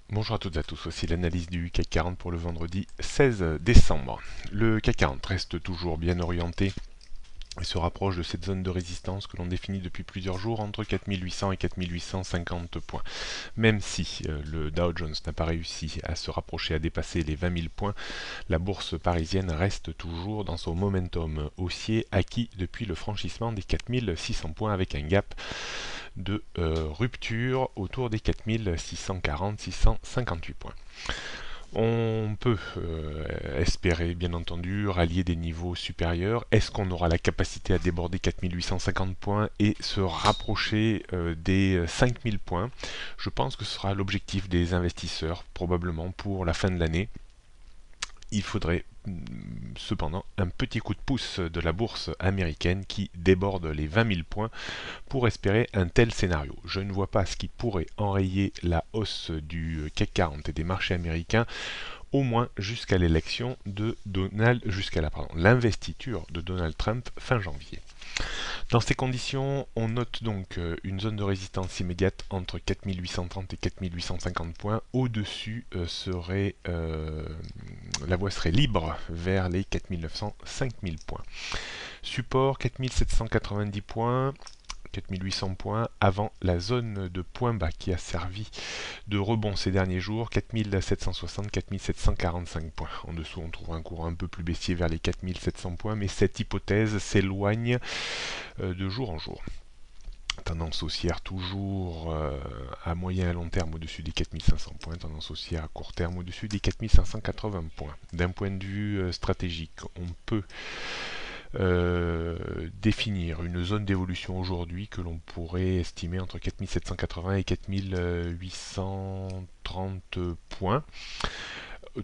Bonjour à toutes et à tous, voici l'analyse du CAC 40 pour le vendredi 16 décembre. Le CAC 40 reste toujours bien orienté et se rapproche de cette zone de résistance que l'on définit depuis plusieurs jours entre 4800 et 4850 points. Même si le Dow Jones n'a pas réussi à se rapprocher, à dépasser les 20 000 points, la bourse parisienne reste toujours dans son momentum haussier acquis depuis le franchissement des 4600 points avec un gap de rupture autour des 4640-658 points. On peut espérer, bien entendu, rallier des niveaux supérieurs. Est-ce qu'on aura la capacité à déborder 4850 points et se rapprocher des 5000 points? Je pense que ce sera l'objectif des investisseurs, probablement pour la fin de l'année. Il faudrait cependant un petit coup de pouce de la bourse américaine qui déborde les 20 000 points pour espérer un tel scénario. Je ne vois pas ce qui pourrait enrayer la hausse du CAC 40 et des marchés américains, au moins jusqu'à l'élection de l'investiture de Donald Trump fin janvier. Dans ces conditions, on note donc une zone de résistance immédiate entre 4830 et 4850 points. Au-dessus la voie serait libre vers les 4900-5000 points. Support 4790 points, 4800 points avant la zone de point bas qui a servi de rebond ces derniers jours, 4760-4745 points. En dessous, on trouve un cours un peu plus baissier vers les 4700 points, mais cette hypothèse s'éloigne de jour en jour. Tendance haussière toujours à moyen et à long terme au-dessus des 4500 points, tendance haussière à court terme au-dessus des 4580 points. D'un point de vue stratégique, on peut définir une zone d'évolution aujourd'hui que l'on pourrait estimer entre 4780 et 4830 points.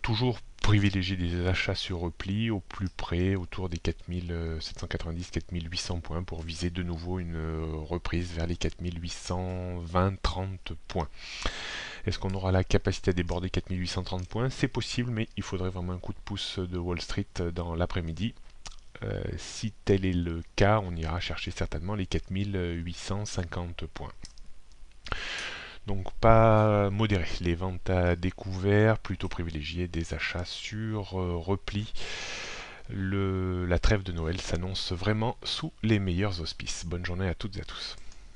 Toujours privilégier des achats sur repli au plus près, autour des 4790-4800 points pour viser de nouveau une reprise vers les 4820-30 points. Est-ce qu'on aura la capacité à déborder 4830 points? C'est possible, mais il faudrait vraiment un coup de pouce de Wall Street dans l'après-midi. Si tel est le cas, on ira chercher certainement les 4850 points. Donc pas modéré, les ventes à découvert, plutôt privilégier des achats sur repli. La trêve de Noël s'annonce vraiment sous les meilleurs auspices. Bonne journée à toutes et à tous.